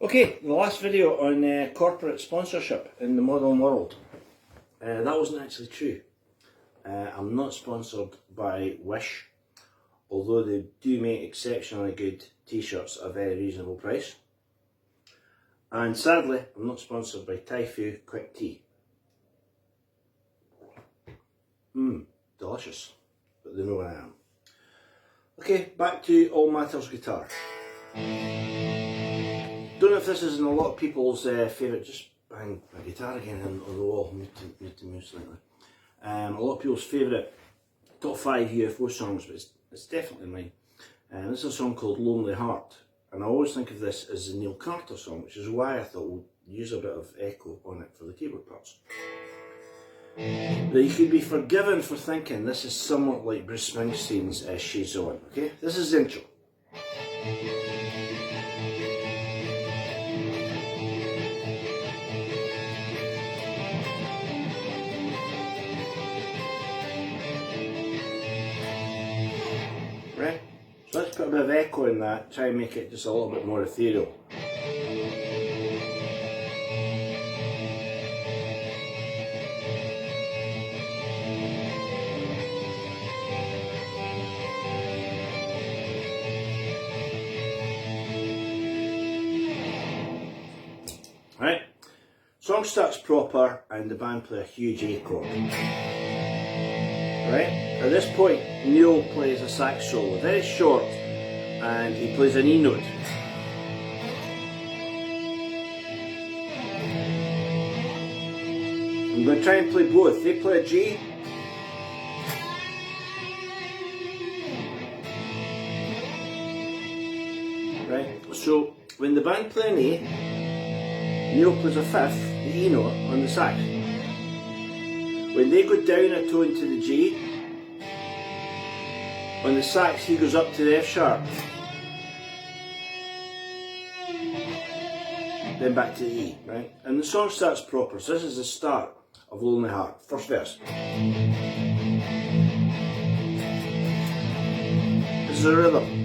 Okay, the last video on corporate sponsorship in the modern world. That wasn't actually true. I'm not sponsored by Wish, although they do make exceptionally good t-shirts at a very reasonable price. And sadly, I'm not sponsored by Taifu Quick Tea. Delicious, but they know where I am. Okay, back to All Matters Guitar. Don't know if this is in a lot of people's favourite, just bang my guitar again on the wall, need to move slightly. A lot of people's favourite top 5 UFO songs, but it's definitely mine. This is a song called Lonely Heart, and I always think of this as the Neil Carter song, which is why I thought we'll use a bit of echo on it for the keyboard parts. But you could be forgiven for thinking this is somewhat like Bruce Springsteen's She's On, okay? This is the intro. Right, so let's put a bit of echo in that, try and make it just a little bit more ethereal. Right, song starts proper and the band play a huge A chord. Right, at this point Neil plays a sax solo, very short, and he plays an E note. I'm going to try and play both. They play a G, right, so when the band play an A, Neil plays a fifth, the E note, on the sax. When they go down a tone to the G, on the sax he goes up to the F sharp, then back to the E, right? And the song starts proper, so this is the start of Lonely Heart, first verse. This is a rhythm.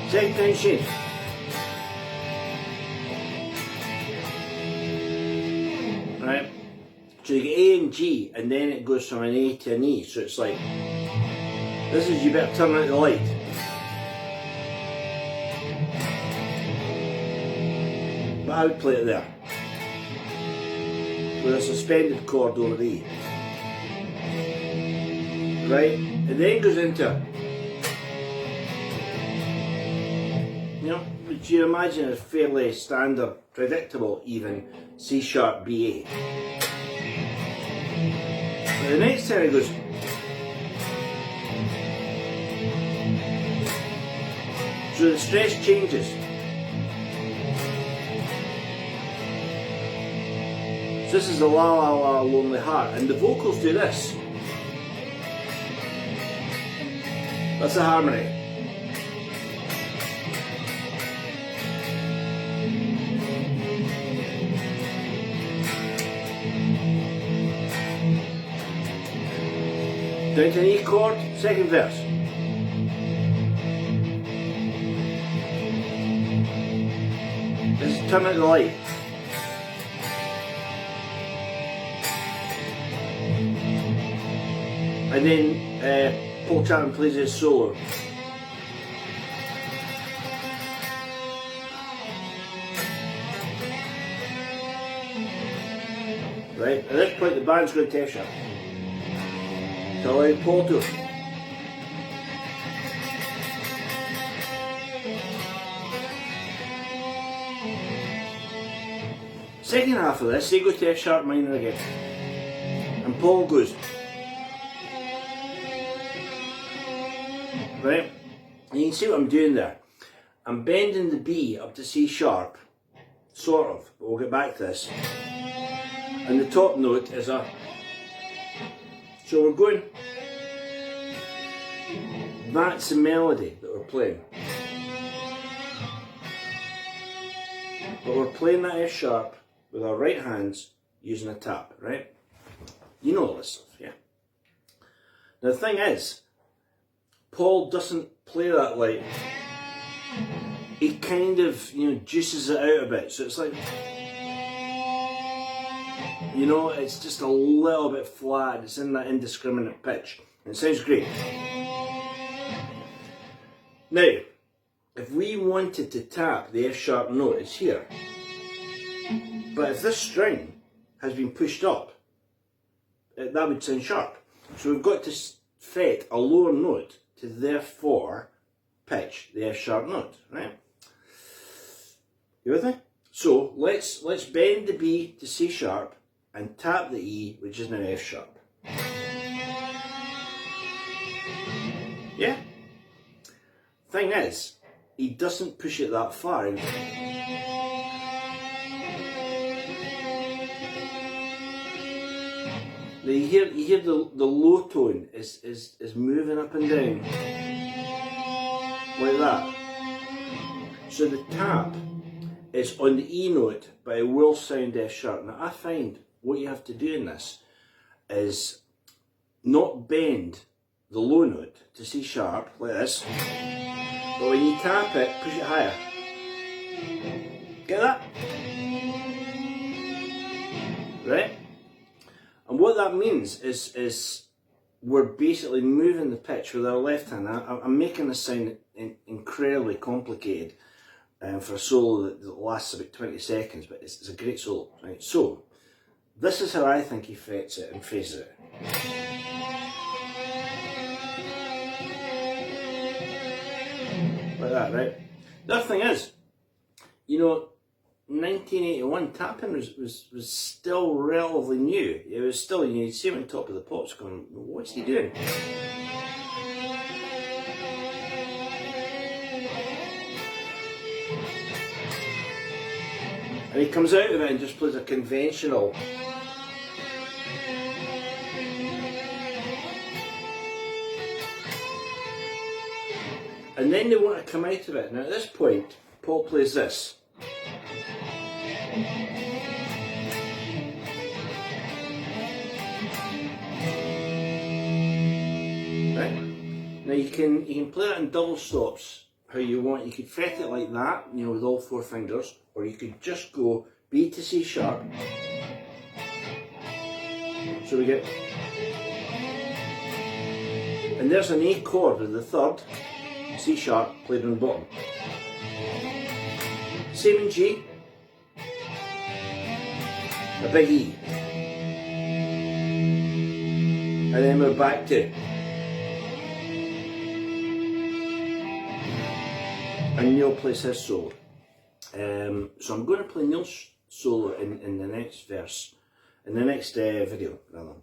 Second time shape. Right? So you get A and G, and then it goes from an A to an E. So it's like, this is you better turn out the light. But I would play it there, with a suspended chord over the E. Right? And then it goes into, you know, which you imagine is fairly standard, predictable even, C sharp B A. But the next time it goes, so the stress changes. So this is the La La La Lonely Heart, and the vocals do this. That's a harmony. Down to an E chord, second verse. Let's turn out the light. And then Paul Chapman plays his solo. Right, at this point the band's going to F sharp. So allow Paul to. Second half of this, they go to F sharp minor again. And Paul goes. Right? And you can see what I'm doing there. I'm bending the B up to C sharp, sort of, but we'll get back to this. And the top note is a. So we're going, that's the melody that we're playing. but we're playing that F sharp with our right hands using a tap, right? You know all this stuff, yeah? Now the thing is, Paul doesn't play that like, he kind of, you know, juices it out a bit, so it's like, you know, it's just a little bit flat, it's in that indiscriminate pitch. It sounds great. Now, if we wanted to tap the F sharp note, it's here. But if this string has been pushed up, that would sound sharp. So we've got to fret a lower note to therefore pitch the F sharp note, right? You with me? So let's bend the B to C sharp and tap the E, which is now F sharp. Yeah? Thing is, he doesn't push it that far. Now you hear the low tone is moving up and down like that. So the tap is on the E note, but it will sound F sharp. Now I find what you have to do in this is not bend the low note to C sharp like this, but when you tap it, push it higher. Get that? Right? And what that means is we're basically moving the pitch with our left hand. I'm making this sound incredibly complicated for a solo that lasts about 20 seconds, but it's a great solo. Right? So, this is how I think he frets it and phrases it. Like that, right? The other thing is, you know, 1981 tapping was still relatively new. It was still, you know, you'd see him on Top of the Pops going, what's he doing? And he comes out of it and just plays a conventional. And then they want to come out of it. Now at this point, Paul plays this. Right? Now you can play it in double stops how you want. You could fret it like that, you know, with all four fingers, or you could just go B to C sharp. So we get, and there's an A chord with the third, C sharp played on the bottom. Same in G, a big E, and then we're back to, and Neil plays his solo. So I'm going to play Neil's solo in the next verse, in the next video rather.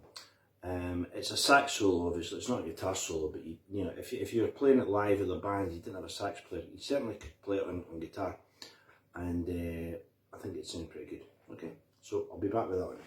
It's a sax solo, obviously. It's not a guitar solo, but you know, if you were playing it live with a band, you didn't have a sax player, you certainly could play it on guitar, and I think it sounded pretty good. Okay, so I'll be back with that one.